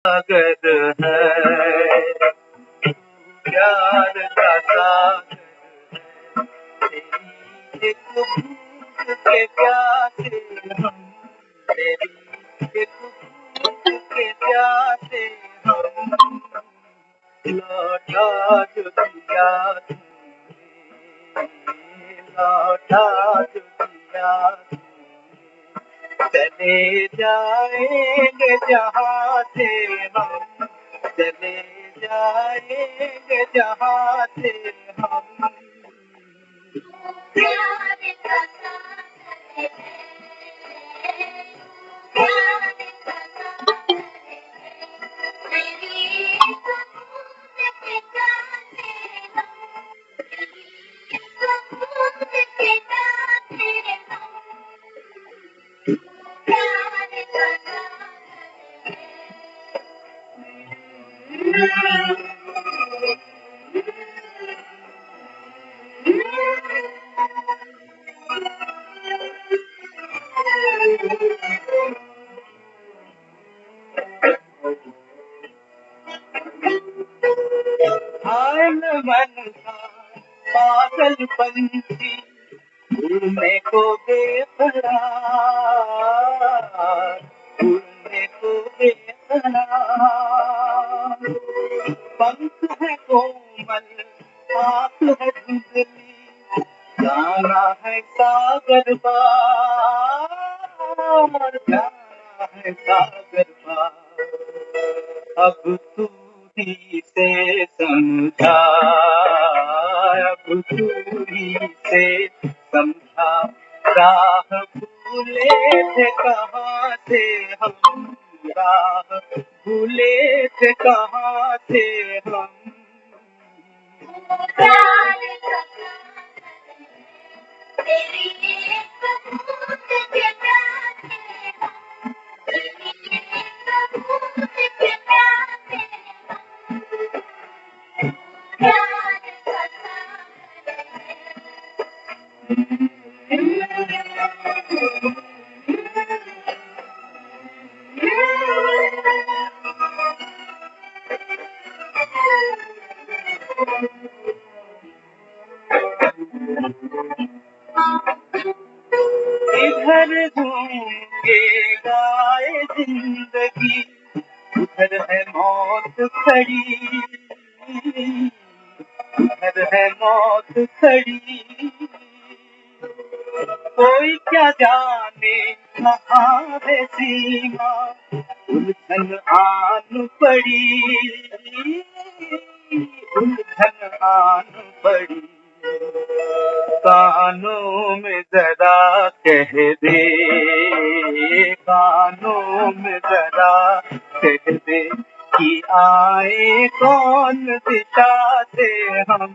सागर है, प्यार का सागर है, तेरी एक बूंद के प्यासे हम, तेरी एक बूंद के प्यासे हम, लौटा जो दिया तूने, लौटा जो दिया चले जाएंगे जहाँ से हम, चले जाएंगे जहाँ से हम। प्यार का सागर है, प्यार का सागर है, तेरी एक बूंद के प्यासे हम, तेरी एक बूंद के प्यासे हम, प्यार का सागर है। हाय मन था पागल पंछी, उड़ने को बेकरार, उड़ने को बेकरार, पंख है कोमल, आँख है धुंधली, जाना है सागर पार, जाना है सागर पार। अब तू ही से समझा, अब तू ही से समझा, राह भूले थे कहाँ से हम, राह भूले थे कहाँ से हम। प्यार का सागर है, तेरी एक बूंद के प्यासे हम, तेरी एक बूंद के प्यासे हम, प्यार का सागर है। इधर घूमे गाए जिंदगी, उधर है मौत खड़ी, उधर है मौत खड़ी, कोई क्या जाने कहाँ है सीमा, उलझन आन पड़ी, उलझन आन पड़ी। कानों में जरा कह दे, कानों में जरा कह दे कि आए कौन दिशा से हम,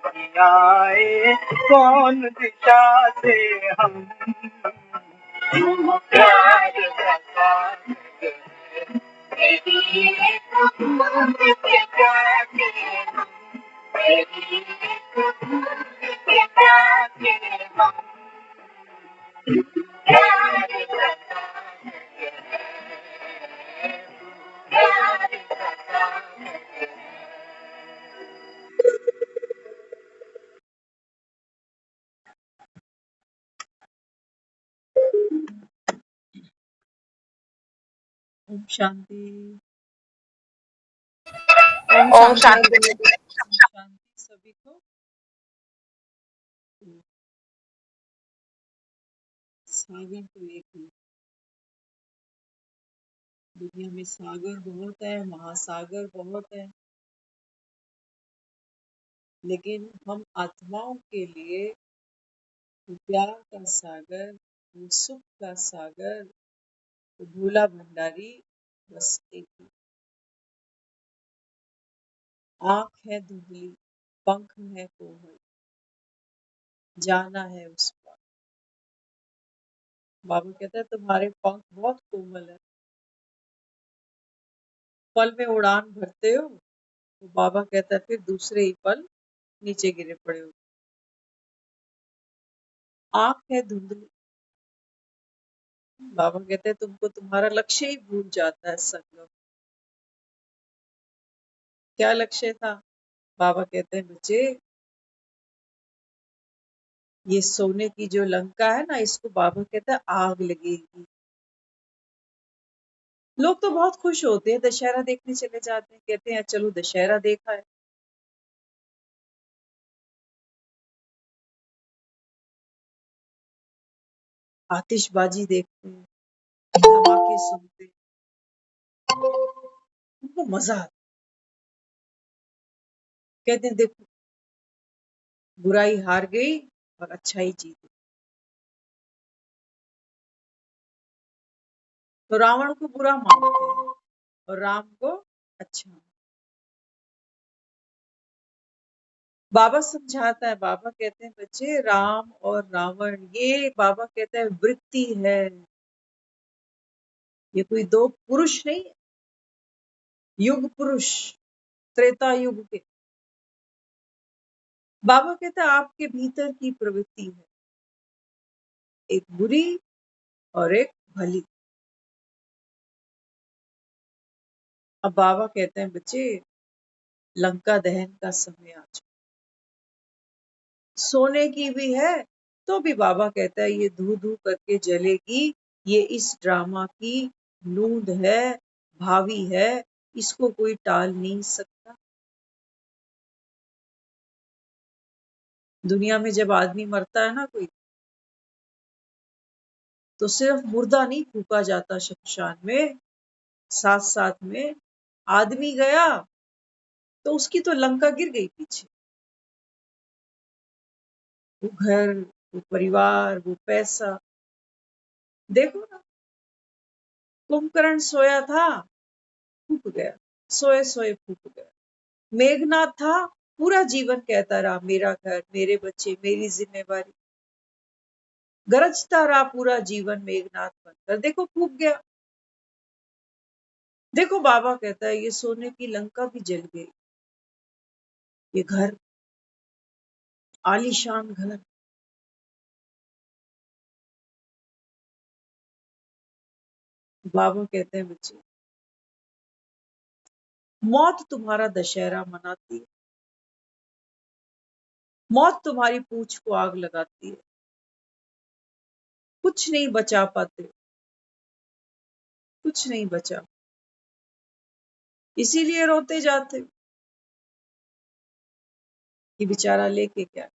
कि आए कौन दिशा से हम। प्यार का सागर है, तेरी एक बूंद के प्यासे हम, तेरी एक बूंद के प्यासे हम, प्यार का सागर है, प्यार का सागर है। ओम शांति। ओम शांति। ओम शांति सभी को। सागर तो एक ही, दुनिया में सागर बहुत है, महासागर बहुत है, लेकिन हम आत्माओं के लिए वो प्यार का सागर, वो सुख का सागर, वो भोला भंडारी बस एक ही। आँख है धुंधली, पंख है कोमल, जाना है उस पार। बाबा कहते हैं तुम्हारे पंख बहुत कोमल है, पल में उड़ान भरते हो, तो बाबा कहता है फिर दूसरे ही पल नीचे गिरे पड़े हो। आँख है धुंधली, बाबा कहते हैं तुमको तुम्हारा लक्ष्य ही भूल जाता है संगम। क्या लक्ष्य था? बाबा कहते हैं बच्चे, ये सोने की जो लंका है ना, इसको बाबा कहता है आग लगेगी। लोग तो बहुत खुश होते हैं, दशहरा देखने चले जाते हैं, कहते हैं चलो दशहरा देखा है। आतिशबाजी देखते हैं, धमाके सुनते हैं, उनको मजा आता है। कहते हैं देखो, बुराई हार गई और अच्छाई जीत गई। तो रावण को बुरा मानते हैं और राम को अच्छा। बाबा समझाता है, बाबा कहते हैं बच्चे, राम और रावण ये बाबा कहते हैं वृत्ति है, ये कोई दो पुरुष नहीं है। युग पुरुष, त्रेता युग के। बाबा कहते हैं आपके भीतर की प्रवृत्ति है, एक बुरी और एक भली। अब बाबा कहते हैं बच्चे, लंका दहन का समय आ चुका, सोने की भी है तो भी बाबा कहता है ये धू धू करके जलेगी। ये इस ड्रामा की नूंद है, भावी है, इसको कोई टाल नहीं सकता। दुनिया में जब आदमी मरता है ना कोई, तो सिर्फ मुर्दा नहीं फूका जाता शमशान में, साथ साथ में आदमी गया तो उसकी तो लंका गिर गई पीछे। वो घर, वो परिवार, वो पैसा। देखो ना, कुंभकर्ण सोया था, फूक गया, सोए सोए फूक गया। मेघनाथ था, पूरा जीवन कहता रहा मेरा घर, मेरे बच्चे, मेरी जिम्मेवारी, गरजता रहा पूरा जीवन मेघनाथ बनकर, देखो फूक गया। देखो बाबा कहता है ये सोने की लंका भी जल गई। ये घर, आलीशान घर, बाबा कहते हैं बच्चे, मौत तुम्हारा दशहरा मनाती है, मौत तुम्हारी पूंछ को आग लगाती है, कुछ नहीं बचा पाते, कुछ नहीं बचा, इसीलिए रोते जाते कि बेचारा लेके क्या।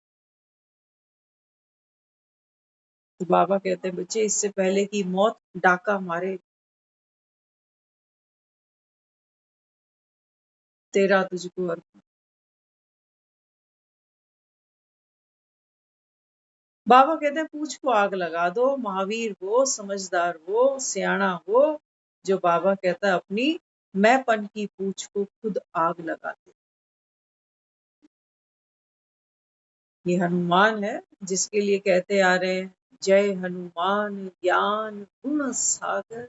तो बाबा कहते हैं बच्चे, इससे पहले कि मौत डाका मारे, तेरा तुझको अर्पण। बाबा कहते हैं पूछ को आग लगा दो, महावीर हो, समझदार हो, सियाना हो, जो बाबा कहता है अपनी मैंपन की पूछ को खुद आग लगा दे। ये हनुमान है जिसके लिए कहते आ रहे हैं, जय हनुमान ज्ञान गुण सागर।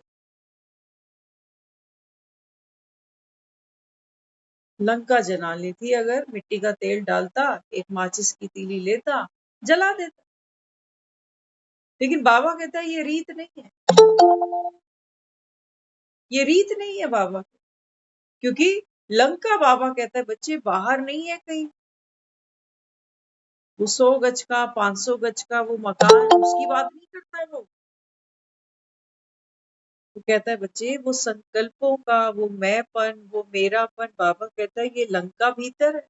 लंका जला ली थी, अगर मिट्टी का तेल डालता, एक माचिस की तीली लेता, जला देता। लेकिन बाबा कहता है ये रीत नहीं है, ये रीत नहीं है बाबा की। क्योंकि लंका बाबा कहता है बच्चे बाहर नहीं है कहीं, वो 100 गज का, 500 गज का वो मकान, उसकी बात नहीं करता है वो कहता है बच्चे वो संकल्पों का, वो मैंपन, वो मेरापन, बाबा कहता है ये लंका भीतर है।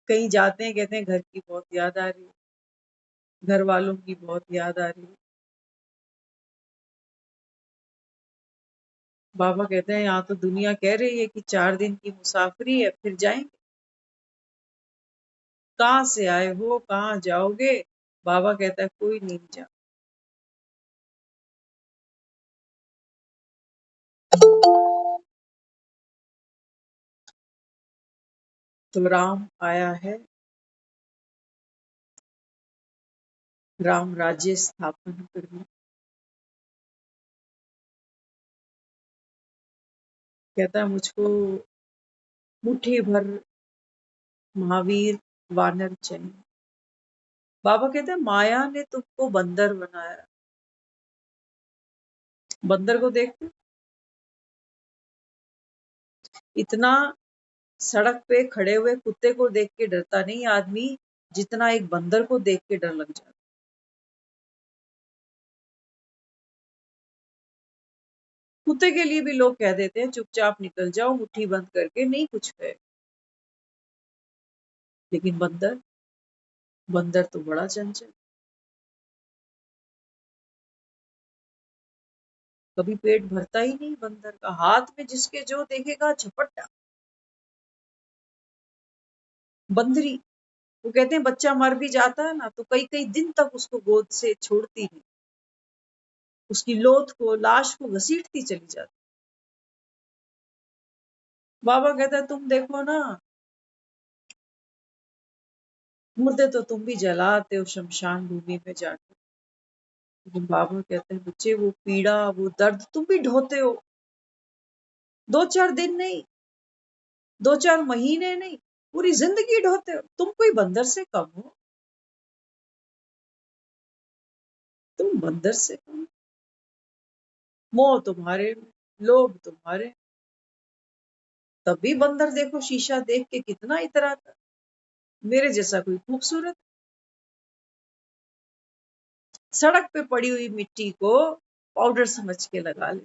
कहीं जाते हैं, कहते हैं घर की बहुत याद आ रही है, घर वालों की बहुत याद आ रही है। बाबा कहते हैं यहाँ तो दुनिया कह रही है कि 4 दिन की मुसाफरी है, फिर जाएंगे। कहाँ से आए हो, कहाँ जाओगे? बाबा कहता है कोई नहीं जा। तो राम आया है, राम राज्य स्थापन करने। कहता है मुझको मुट्ठी भर महावीर वानर चाहिए। बाबा कहते हैं माया ने तुमको बंदर बनाया। बंदर को देखते, इतना सड़क पे खड़े हुए कुत्ते को देख के डरता नहीं आदमी, जितना एक बंदर को देख के डर लग जाता। कुत्ते के लिए भी लोग कह देते हैं चुपचाप निकल जाओ, मुट्ठी बंद करके, नहीं कुछ कहे। लेकिन बंदर, बंदर तो बड़ा चंचल। कभी पेट भरता ही नहीं बंदर का, हाथ में जिसके जो देखेगा झपट्टा। बंदरी, वो कहते हैं बच्चा मर भी जाता है ना तो कई कई दिन तक उसको गोद से छोड़ती नहीं, उसकी लोथ को, लाश को घसीटती चली जाती। बाबा कहता है तुम देखो ना, मुर्दे तो तुम भी जलाते हो शमशान भूमि में जाकर। लेकिन बाबा कहते हैं बच्चे, वो पीड़ा, वो दर्द तुम भी ढोते हो। 2-4 दिन नहीं, 2-4 महीने नहीं, पूरी जिंदगी ढोते हो। तुम कोई बंदर से कम हो, तुम बंदर से कम हो। मोह तुम्हारे में, लोभ तुम्हारे। तब भी बंदर देखो शीशा देख के कितना इतराता, मेरे जैसा कोई खूबसूरत। सड़क पे पड़ी हुई मिट्टी को पाउडर समझ के लगा ले,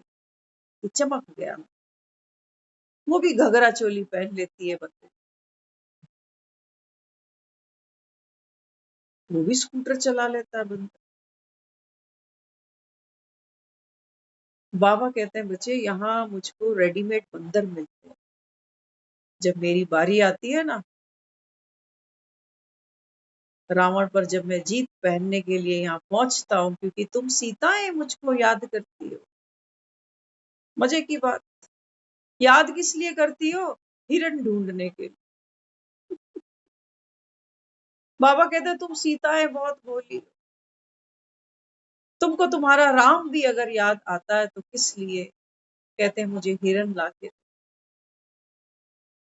तो चमक गया। वो भी घगरा चोली पहन लेती है बंदर, वो भी स्कूटर चला लेता है बंदर। बाबा कहते हैं बच्चे, यहाँ मुझको रेडीमेड बंदर मिलते हैं। जब मेरी बारी आती है ना, रावण पर जब मैं जीत पहनने के लिए यहाँ पहुंचता हूँ, क्योंकि तुम सीताएं मुझको याद करती हो। मजे की बात, याद किस लिए करती हो? हिरण ढूंढने के लिए। बाबा कहते हैं तुम सीताएं बहुत भोली हो। तुमको तुम्हारा राम भी अगर याद आता है तो किस लिए? कहते हैं मुझे हिरण लाके।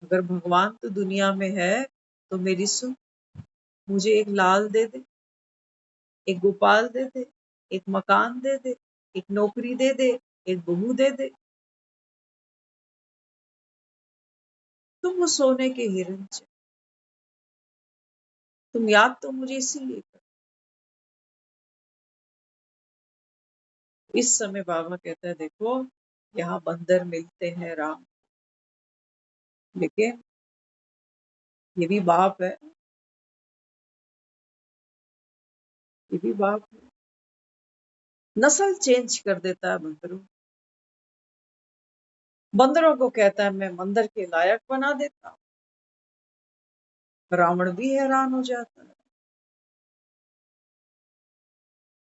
अगर भगवान तो दुनिया में है तो मेरी सुन, मुझे एक लाल दे दे, एक गोपाल दे दे, एक मकान दे दे, एक नौकरी दे दे, एक बहू दे दे। तुम वो सोने के हिरण चे, तुम याद तो मुझे इसीलिए कर। इस समय बाबा कहता है देखो, यहाँ बंदर मिलते हैं राम, लेकिन ये भी बाप है, ये भी बाप है। नस्ल चेंज कर देता है बंदरों, बंदरों को कहता है मैं मंदिर के लायक बना देता हूँ। रावण भी हैरान हो जाता है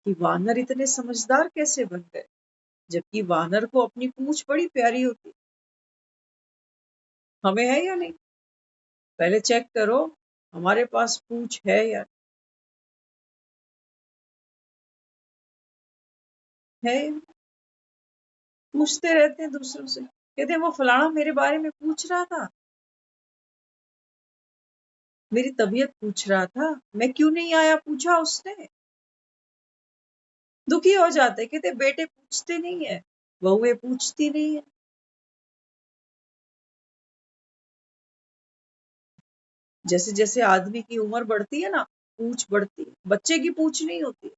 कि वानर इतने समझदार कैसे बन गए, जबकि वानर को अपनी पूंछ बड़ी प्यारी होती। हमें है या नहीं? पहले चेक करो हमारे पास पूंछ है या है। पूछते रहते हैं दूसरों से, कहते हैं वो फलाना मेरे बारे में पूछ रहा था, मेरी तबीयत पूछ रहा था, मैं क्यों नहीं आया पूछा उसने। दुखी हो जाते, कहते बेटे पूछते नहीं है, बहुएं पूछती नहीं है। जैसे जैसे आदमी की उम्र बढ़ती है ना, पूछ बढ़ती है, बच्चे की पूछ नहीं होती।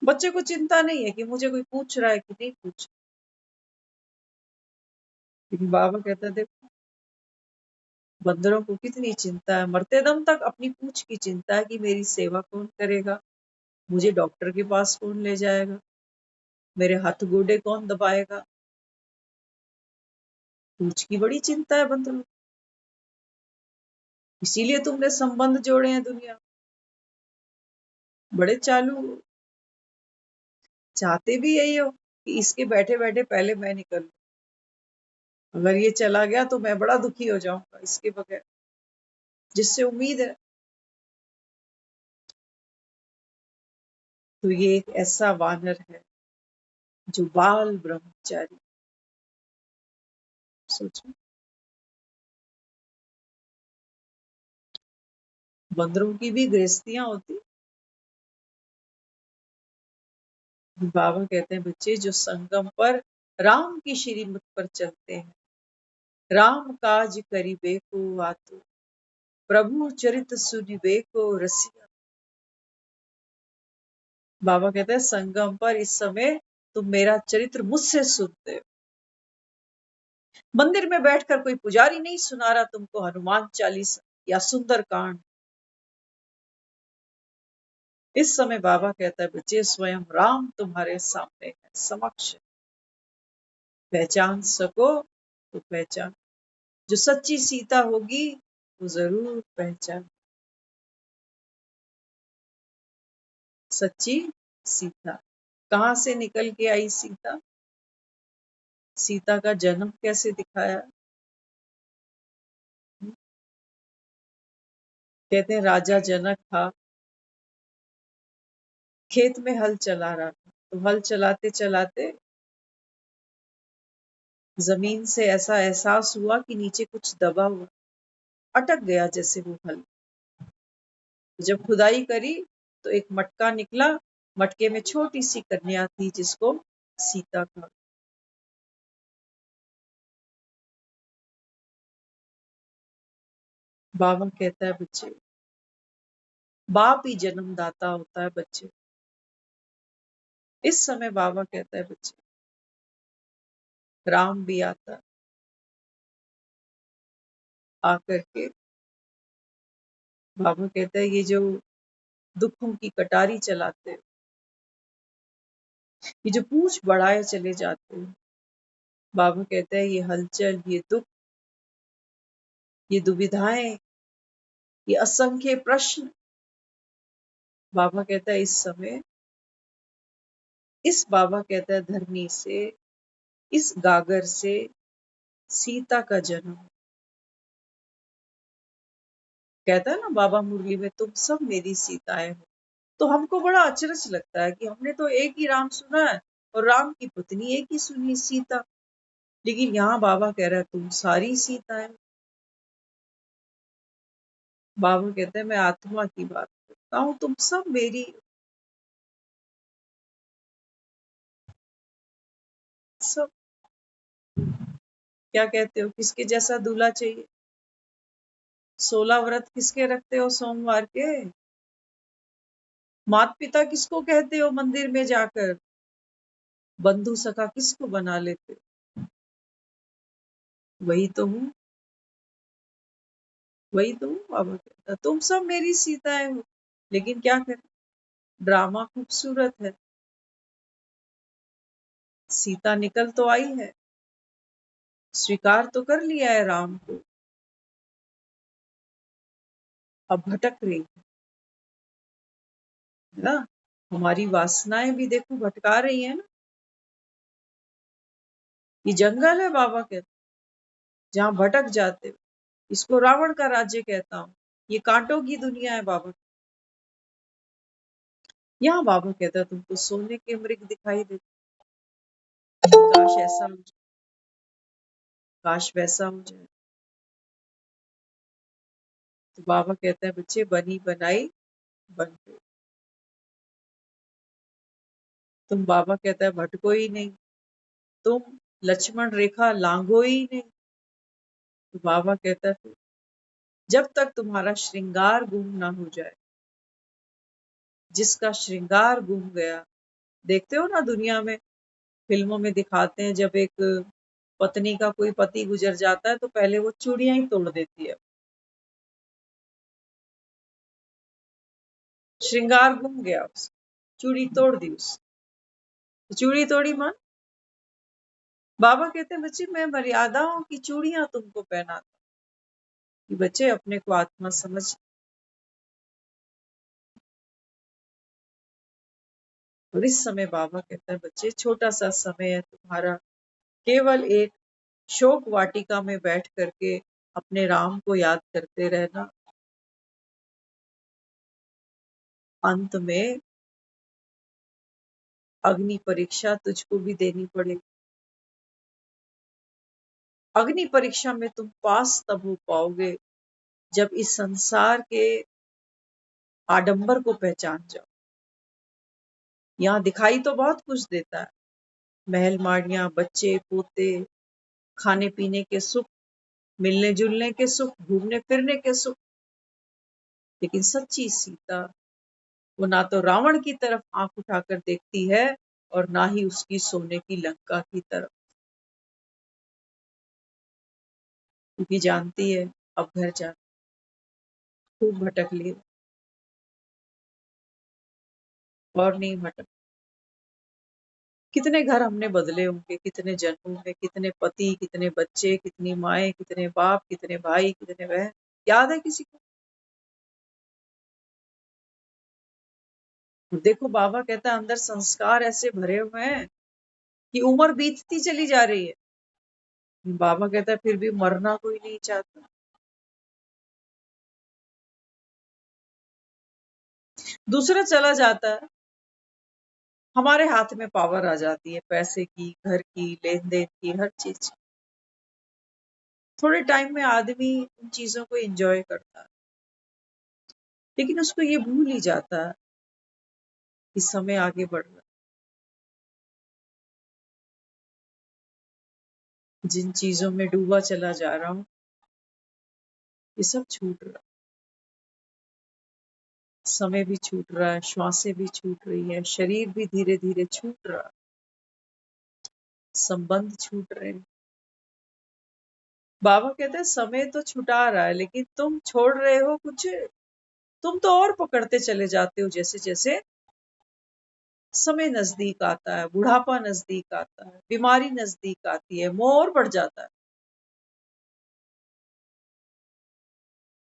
बच्चे को चिंता नहीं है कि मुझे कोई पूछ रहा है कि नहीं पूछ। लेकिन बाबा कहता है देखो, बंदरों को कितनी चिंता है, मरते दम तक अपनी पूछ की चिंता है कि मेरी सेवा कौन करेगा, मुझे डॉक्टर के पास कौन ले जाएगा, मेरे हाथ गोडे कौन दबाएगा। पूछ की बड़ी चिंता है बंदरों को। इसीलिए तुमने संबंध जोड़े हैं दुनिया, बड़े चालू हो। चाहते भी यही हो कि इसके बैठे बैठे पहले मैं निकल, अगर ये चला गया तो मैं बड़ा दुखी हो जाऊंगा इसके बगैर, जिससे उम्मीद है। तो ये एक ऐसा वानर है जो बाल ब्रह्मचारी। सोचो, बंदरों की भी गृहस्थियां होती। बाबा कहते हैं बच्चे, जो संगम पर राम की श्रीमत पर चलते हैं राम काज करिबे को आतुर, प्रभु चरित सुनिबे को रसिया। बाबा कहते हैं संगम पर इस समय तुम मेरा चरित्र मुझसे सुनते हो। मंदिर में बैठकर कोई पुजारी नहीं सुना रहा तुमको हनुमान चालीसा या सुंदर कांड। इस समय बाबा कहता है बच्चे स्वयं राम तुम्हारे सामने है, समक्ष है। पहचान सको तो पहचान, जो सच्ची सीता होगी वो जरूर पहचान। सच्ची सीता कहां से निकल के आई सीता? सीता का जन्म कैसे दिखाया? कहते हैं राजा जनक था, खेत में हल चला रहा था, तो हल चलाते चलाते जमीन से ऐसा एहसास हुआ कि नीचे कुछ दबा हुआ, अटक गया जैसे वो हल। जब खुदाई करी तो एक मटका निकला, मटके में छोटी सी कन्या थी जिसको सीता कहा। बाबा कहता है बच्चे बाप ही जन्मदाता होता है बच्चे। इस समय बाबा कहता है बच्चे राम भी आता, आकर के बाबा कहता है ये जो दुखों की कटारी चलाते हो, ये जो पूछ बढ़ाए चले जाते हो, बाबा कहता है ये हलचल, ये दुख, ये दुविधाएं, ये असंख्य प्रश्न, बाबा कहता है इस समय, इस बाबा कहता है धरनी से, इस गागर से सीता का जन्म। कहता है ना बाबा मुरली में तुम सब मेरी सीताएं हो। तो हमको बड़ा अचरज लगता है कि हमने तो एक ही राम सुना है और राम की पत्नी एक ही सुनी सीता, लेकिन यहाँ बाबा कह रहा है तुम सारी सीताएं। बाबा कहते हैं मैं आत्मा की बात करता हूँ, तुम सब मेरी। सब क्या कहते हो किसके जैसा दूल्हा चाहिए? 16 व्रत किसके रखते हो सोमवार के? माता पिता किसको कहते हो मंदिर में जाकर? बंधु सखा किसको बना लेते हो? वही तो हूँ, वही तो हूँ। बाबा कहता है तुम सब मेरी सीताएं हो, लेकिन क्या करें, ड्रामा खूबसूरत है। सीता निकल तो आई है, स्वीकार तो कर लिया है राम को, अब भटक रही है ना। हमारी वासनाएं भी देखो भटका रही है ना। ये जंगल है बाबा कहते, जहां भटक जाते हो। इसको रावण का राज्य कहता हूँ, ये कांटों की दुनिया है बाबा। यहाँ बाबा कहता है तुमको सोने के मृग दिखाई देते, काश ऐसा हो जाए, काश वैसा हो जाए। तो बाबा कहता है बच्चे बनी बनाई बन गई। तुम बाबा कहता है भटको ही नहीं, तुम लक्ष्मण रेखा लांघो ही नहीं। तो बाबा कहता है जब तक तुम्हारा श्रृंगार गुम ना हो जाए। जिसका श्रृंगार गुम गया, देखते हो ना दुनिया में, फिल्मों में दिखाते हैं जब एक पत्नी का कोई पति गुजर जाता है तो पहले वो चूड़ियां ही तोड़ देती है। श्रृंगार गुम गया, उस चूड़ी तोड़ दी, उस चूड़ी तोड़ी मन। बाबा कहते हैं बच्चे मैं मर्यादाओं की चूड़ियां तुमको पहनाता, कि बच्चे अपने को आत्मा समझ। और इस समय बाबा कहता है बच्चे छोटा सा समय है तुम्हारा, केवल एक शोक वाटिका में बैठ करके अपने राम को याद करते रहना। अंत में अग्नि परीक्षा तुझको भी देनी पड़ेगी। अग्नि परीक्षा में तुम पास तब हो पाओगे जब इस संसार के आडंबर को पहचान जाओ। यहाँ दिखाई तो बहुत कुछ देता है, महल माड़ियां, बच्चे पोते, खाने पीने के सुख, मिलने जुलने के सुख, घूमने फिरने के सुख। लेकिन सच्ची सीता वो ना तो रावण की तरफ आंख उठाकर देखती है और ना ही उसकी सोने की लंका की तरफ, क्योंकि जानती है अब घर जा खूब भटक लिए और नहीं भटक। कितने घर हमने बदले होंगे, कितने जन्मों में, कितने पति, कितने बच्चे, कितनी माएं, कितने बाप, कितने भाई, कितने बहन, याद है किसी को? देखो बाबा कहता है अंदर संस्कार ऐसे भरे हुए हैं कि उम्र बीतती चली जा रही है। बाबा कहता है फिर भी मरना कोई नहीं चाहता। दूसरा चला जाता है, हमारे हाथ में पावर आ जाती है, पैसे की, घर की, लेन देन की, हर चीज। थोड़े टाइम में आदमी उन चीजों को एंजॉय करता है, लेकिन उसको ये भूल ही जाता है कि समय आगे बढ़ रहा है। जिन चीजों में डूबा चला जा रहा हूँ ये सब छूट रहा है। समय भी छूट रहा है, श्वासें भी छूट रही है, शरीर भी धीरे धीरे छूट रहा है, संबंध छूट रहे हैं। बाबा कहते हैं समय तो छुटा रहा है लेकिन तुम छोड़ रहे हो कुछ, तुम तो और पकड़ते चले जाते हो जैसे जैसे समय नजदीक आता है, बुढ़ापा नजदीक आता है, बीमारी नजदीक आती है, मोह और बढ़ जाता है।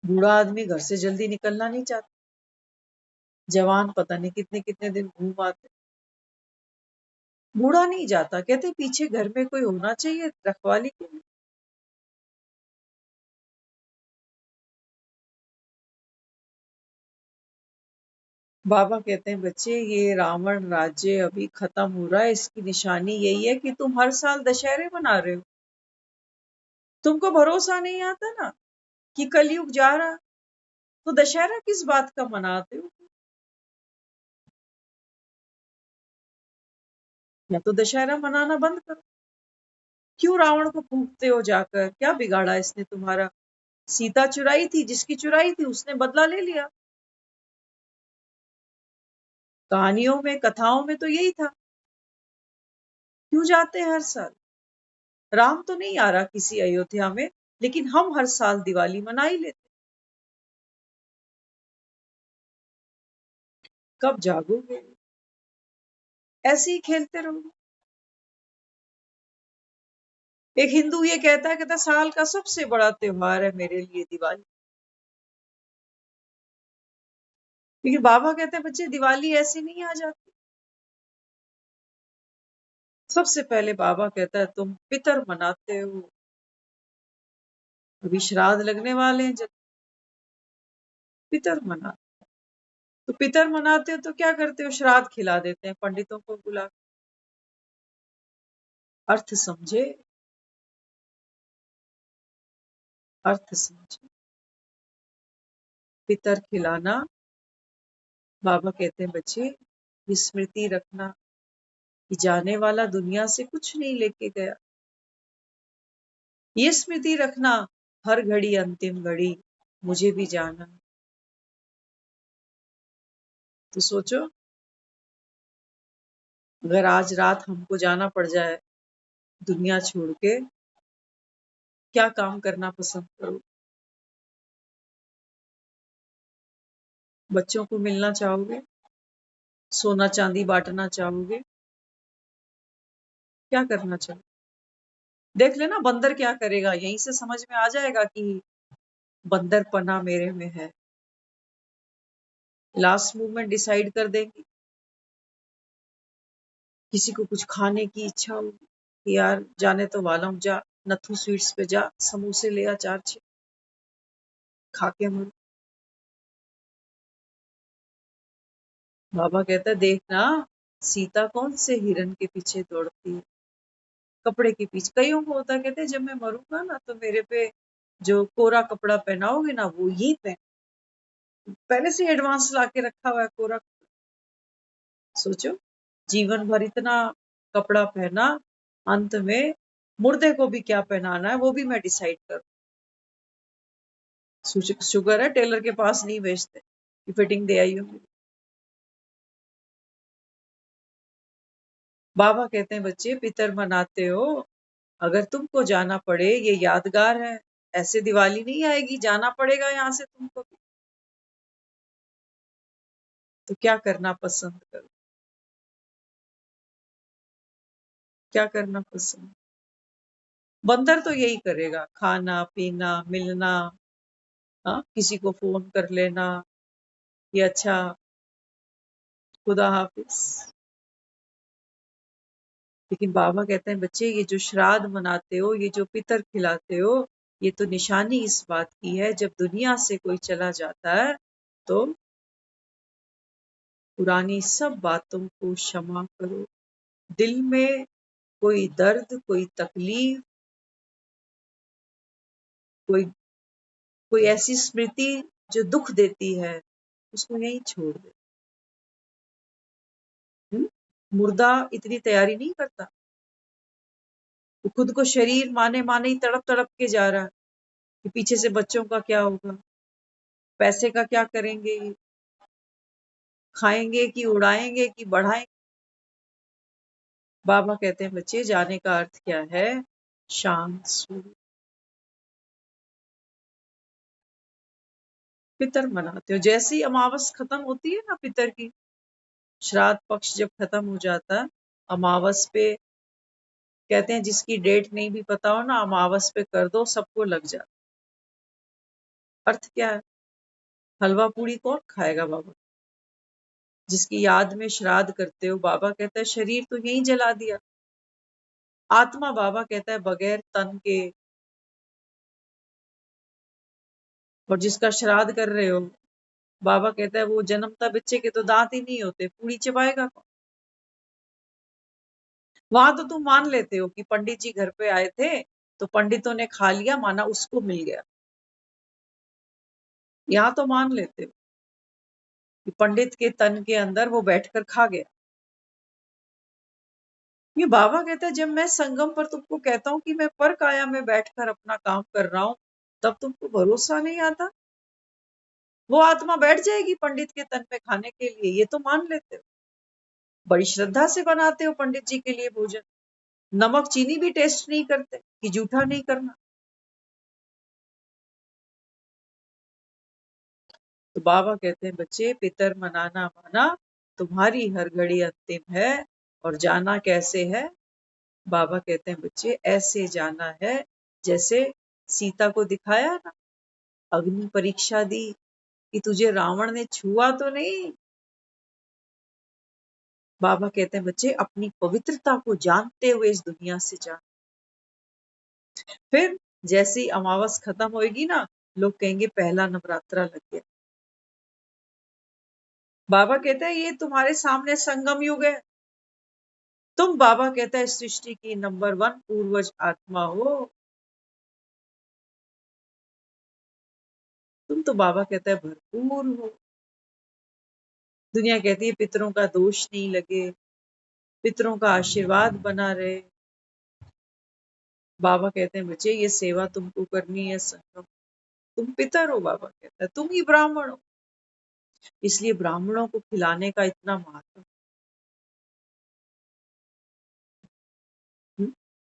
बूढ़ा आदमी घर से जल्दी निकलना नहीं चाहता, जवान पता नहीं कितने कितने दिन घूम आते। बूढ़ा नहीं जाता, कहते पीछे घर में कोई होना चाहिए रखवाली के लिए। बाबा कहते हैं बच्चे ये रावण राज्य अभी खत्म हो रहा है, इसकी निशानी यही है कि तुम हर साल दशहरे मना रहे हो। तुमको भरोसा नहीं आता ना कि कलयुग जा रहा, तो दशहरा किस बात का मनाते हो? या तो दशहरा मनाना बंद करो। क्यों रावण को फूंकते हो जाकर? क्या बिगाड़ा इसने तुम्हारा? सीता चुराई थी, जिसकी चुराई थी उसने बदला ले लिया। कहानियों में, कथाओं में तो यही था। क्यों जाते हैं हर साल? राम तो नहीं आ रहा किसी अयोध्या में, लेकिन हम हर साल दिवाली मना ही लेते। कब जागोगे? ऐसे ही खेलते रहोगे। एक हिंदू ये कहता है साल का सबसे बड़ा त्योहार है मेरे लिए दिवाली। लेकिन बाबा कहते हैं बच्चे दिवाली ऐसे नहीं आ जाती। सबसे पहले बाबा कहता है तुम पितर मनाते हो। अभी श्राद्ध लगने वाले हैं, जब पितर मना, तो पितर मनाते हो तो क्या करते हो? श्राद्ध खिला देते हैं पंडितों को बुला। अर्थ समझे, अर्थ समझे। पितर खिलाना, बाबा कहते हैं बच्चे ये स्मृति रखना कि जाने वाला दुनिया से कुछ नहीं लेके गया। ये स्मृति रखना हर घड़ी अंतिम घड़ी मुझे भी जाना। तो सोचो अगर आज रात हमको जाना पड़ जाए दुनिया छोड़ के, क्या काम करना पसंद करो? बच्चों को मिलना चाहोगे? सोना चांदी बांटना चाहोगे? क्या करना चाहोगे? देख लेना बंदर क्या करेगा, यहीं से समझ में आ जाएगा कि बंदर पना मेरे में है। लास्ट मूवमेंट डिसाइड कर देंगे। किसी को कुछ खाने की इच्छा होगी कि यार जाने तो वाला हूँ, जा नथु स्वीट्स पे जा, समोसे ले आ 4-6, खा के मरो। बाबा कहता है देखना सीता कौन से हिरन के पीछे दौड़ती है, कपड़े के पीछे। कईयों को होता है कहते हैं जब मैं मरूंगा ना तो मेरे पे जो कोरा कपड़ा पहनाओगे ना वो ही पहन, पहले से एडवांस ला के रखा हुआ है कोरा। सोचो जीवन भर इतना कपड़ा पहना, अंत में मुर्दे को भी क्या पहनाना है वो भी मैं डिसाइड करूं। शुगर है टेलर के पास नहीं भेजते कि फिटिंग दे आई हो। बाबा कहते हैं बच्चे पितर मनाते हो, अगर तुमको जाना पड़े ये यादगार है, ऐसे दिवाली नहीं आएगी, जाना पड़ेगा यहाँ से तुमको, तो क्या करना पसंद करो, क्या करना पसंद। बंदर तो यही करेगा, खाना पीना मिलना, हाँ किसी को फोन कर लेना, ये अच्छा खुदा हाफिज। लेकिन बाबा कहते हैं बच्चे ये जो श्राद्ध मनाते हो, ये जो पितर खिलाते हो, ये तो निशानी इस बात की है जब दुनिया से कोई चला जाता है तो पुरानी सब बातों को क्षमा करो। दिल में कोई दर्द, कोई तकलीफ, कोई कोई ऐसी स्मृति जो दुख देती है, उसको यहीं छोड़ दे। मुर्दा इतनी तैयारी नहीं करता, वो खुद को शरीर माने माने ही तड़प तड़प के जा रहा है कि पीछे से बच्चों का क्या होगा, पैसे का क्या करेंगे, खाएंगे कि उड़ाएंगे कि बढ़ाएंगे। बाबा कहते हैं बच्चे जाने का अर्थ क्या है, शांत स्वरूप। पितर मनाते हो, जैसे ही अमावस खत्म होती है ना पितर की, श्राद्ध पक्ष जब खत्म हो जाता, अमावस पे कहते हैं जिसकी डेट नहीं भी पता हो ना, अमावस पे कर दो सबको लग जाता। अर्थ क्या है, हलवा पूड़ी कौन खाएगा बाबा, जिसकी याद में श्राद्ध करते हो। बाबा कहता है शरीर तो यहीं जला दिया, आत्मा बाबा कहता है बगैर तन के, और जिसका श्राद्ध कर रहे हो बाबा कहता है वो जन्मता बच्चे के तो दांत ही नहीं होते, पूड़ी चबाएगा कौन। वहां तो तुम मान लेते हो कि पंडित जी घर पे आए थे तो पंडितों ने खा लिया, माना उसको मिल गया। यहाँ तो मान लेते हो कि पंडित के तन के अंदर वो बैठकर खा गया। ये बाबा कहता है जब मैं संगम पर तुमको कहता हूँ कि मैं पर काया में बैठकर अपना काम कर रहा हूँ, तब तुमको भरोसा नहीं आता। वो आत्मा बैठ जाएगी पंडित के तन में खाने के लिए, ये तो मान लेते हो। बड़ी श्रद्धा से बनाते हो पंडित जी के लिए भोजन, नमक चीनी भी टेस्ट नहीं करते कि जूठा नहीं करना। तो बाबा कहते हैं बच्चे पितर मनाना माना, तुम्हारी हर घड़ी अंतिम है। और जाना कैसे है, बाबा कहते हैं बच्चे ऐसे जाना है जैसे सीता को दिखाया ना, अग्नि परीक्षा दी कि तुझे रावण ने छुआ तो नहीं। बाबा कहते हैं बच्चे अपनी पवित्रता को जानते हुए इस दुनिया से जा, फिर जैसी अमावस खत्म होएगी ना, लोग कहेंगे पहला नवरात्रा लग गया। बाबा कहते हैं ये तुम्हारे सामने संगम युग है, तुम बाबा कहता है सृष्टि की नंबर 1 पूर्वज आत्मा हो। तुम तो बाबा कहता है भरपूर हो। दुनिया कहती है पितरों का दोष नहीं लगे, पितरों का आशीर्वाद बना रहे। बाबा कहते हैं बच्चे ये सेवा तुमको करनी है संगम, तुम पितर हो। बाबा कहता है तुम ही ब्राह्मण हो, इसलिए ब्राह्मणों को खिलाने का इतना महत्व।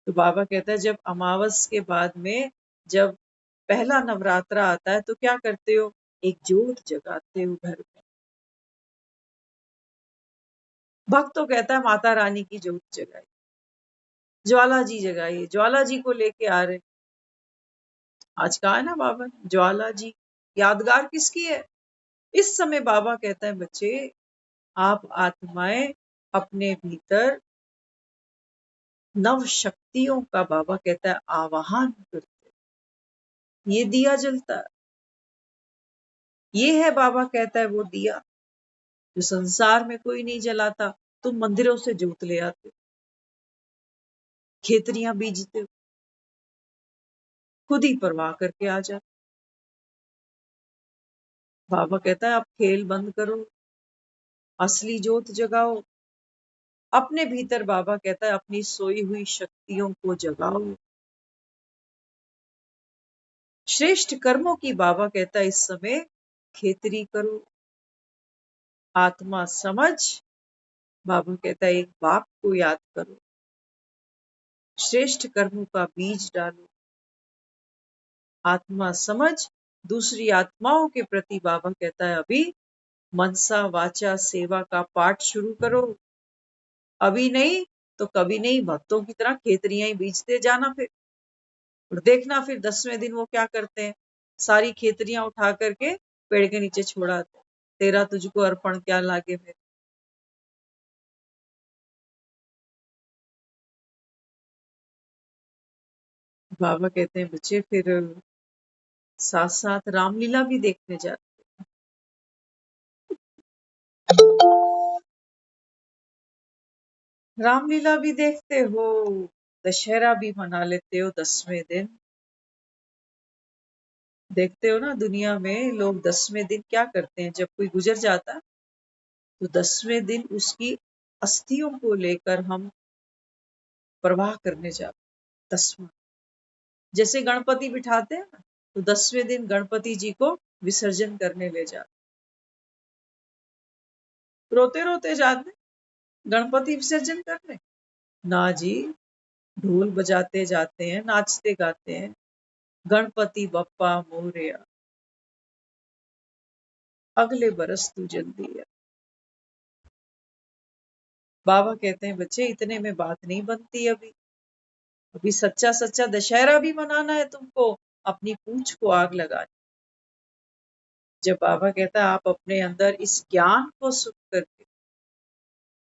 तो बाबा कहता है जब अमावस के बाद में जब पहला नवरात्रा आता है तो क्या करते हो, एक जोत जगाते हो घर में। भक्त तो कहता है माता रानी की जोत जगाई, ज्वाला जी जगाइए, ज्वाला जी को लेके आ रहे। आज कहा है ना बाबा ने, ज्वाला जी यादगार किसकी है। इस समय बाबा कहता है बच्चे आप आत्माएं अपने भीतर नव शक्तियों का बाबा कहता है आवाहन करते, ये दिया जलता है। ये है बाबा कहता है वो दिया जो संसार में कोई नहीं जलाता। तुम मंदिरों से जोत ले आते हो, खेतरियां बीजते हो, खुद ही परवाह करके आ जाते। बाबा कहता है अब खेल बंद करो, असली जोत जगाओ। अपने भीतर बाबा कहता है अपनी सोई हुई शक्तियों को जगाओ। श्रेष्ठ कर्मों की बाबा कहता है इस समय खेतरी करो। आत्मा समझ, बाबा कहता है एक बाप को याद करो, श्रेष्ठ कर्मों का बीज डालो। आत्मा समझ, दूसरी आत्माओं के प्रति बाबा कहता है अभी मनसा वाचा सेवा का पाठ शुरू करो। अभी नहीं तो कभी नहीं, भक्तों की तरह खेतरियां ही बीजते जाना फिर, और देखना फिर 10वें दिन वो क्या करते हैं, सारी खेतरियां उठा करके पेड़ के नीचे छोड़ाते, तेरा तुझको अर्पण क्या लागे मेरे। बाबा कहते हैं बच्चे फिर साथ साथ रामलीला भी देखने जाते। रामलीला भी देखते हो, दशहरा भी मना लेते हो 10वें दिन। देखते हो ना दुनिया में लोग 10वें दिन क्या करते हैं, जब कोई गुजर जाता तो 10वें दिन उसकी अस्थियों को लेकर हम प्रवाह करने जाते। 10वां, जैसे गणपति बिठाते हैं ना, तो 10वें दिन गणपति जी को विसर्जन करने ले जाते, रोते रोते जाते गणपति विसर्जन करने। ना जी, ढोल बजाते जाते हैं, नाचते गाते हैं, गणपति बप्पा मोरया, अगले बरस तू जल्दी आ। बाबा कहते हैं बच्चे इतने में बात नहीं बनती, अभी अभी सच्चा सच्चा दशहरा भी मनाना है तुमको, अपनी पूंछ को आग लगानी। जब बाबा कहता है आप अपने अंदर इस ज्ञान को सुख करके,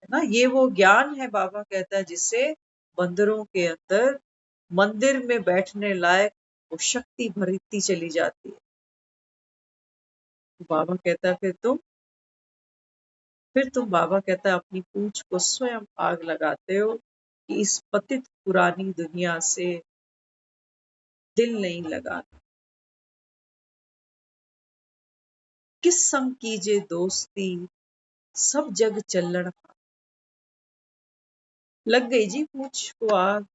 है ना, ये वो ज्ञान है बाबा कहता है जिससे बंदरों के अंदर मंदिर में बैठने लायक वो शक्ति भरती चली जाती है। तो बाबा कहता है फिर तुम बाबा कहता है अपनी पूंछ को स्वयं आग लगाते हो कि इस पतित पुरानी दुनिया से दिल नहीं लगाना। किस संग कीजे दोस्ती, सब जग चल्लड़। लग गई जी पूंछ को आग।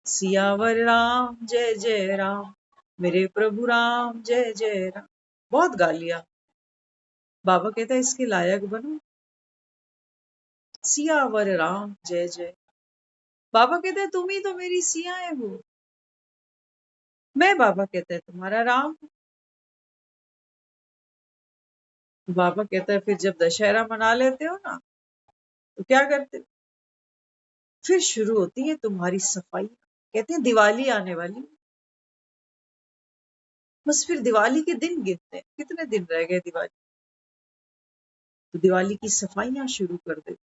सियावर राम जय जय राम, मेरे प्रभु राम जय जय राम, बहुत गा लिया। बाबा कहता है इसके लायक बनो। सियावर राम जय जय, बाबा कहता है तुम ही तो मेरी सियाएं हो, मैं बाबा कहता है तुम्हारा राम हूं। बाबा कहता है फिर जब दशहरा मना लेते हो ना, तो क्या करते हो, फिर शुरू होती है तुम्हारी सफाई। कहते हैं दिवाली आने वाली, बस फिर दिवाली के दिन गिनते हैं कितने दिन रह गए दिवाली, तो दिवाली की सफाइयां शुरू कर देते।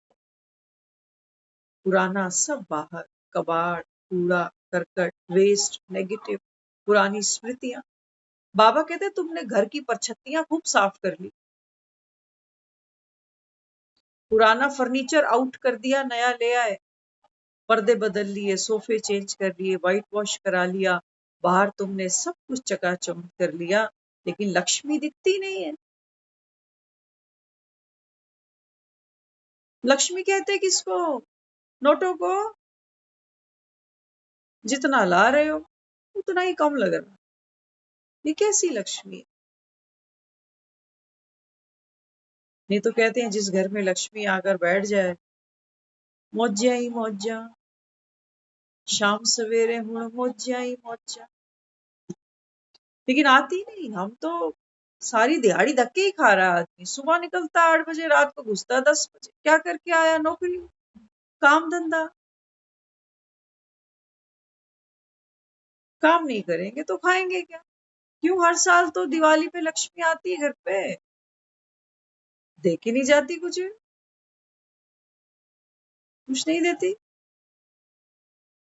पुराना सब बाहर, कबाड़, कूड़ा करकट, वेस्ट, नेगेटिव, पुरानी स्मृतियां। बाबा कहते हैं तुमने घर की परछत्तियां खूब साफ कर ली, पुराना फर्नीचर आउट कर दिया, नया ले आए, पर्दे बदल लिए, सोफे चेंज कर लिए, व्हाइट वॉश करा लिया, बाहर तुमने सब कुछ चकाचौंध कर लिया, लेकिन लक्ष्मी दिखती नहीं है। लक्ष्मी कहते किसको, नोटों को। जितना ला रहे हो उतना ही कम लग रहा, ये कैसी लक्ष्मी है। नहीं तो कहते हैं जिस घर में लक्ष्मी आकर बैठ जाए, मौजा ही मौजा, शाम सवेरे हुण मौजा ही मौजा। लेकिन आती नहीं, हम तो सारी दिहाड़ी धक्के ही खा रहा है आदमी, सुबह निकलता 8 बजे, रात को घुसता 10 बजे, क्या करके आया, नौकरी, काम धंधा। काम नहीं करेंगे तो खाएंगे क्या। क्यों हर साल तो दिवाली पे लक्ष्मी आती है घर पे, देख ही नहीं जाती, कुछ नहीं देती।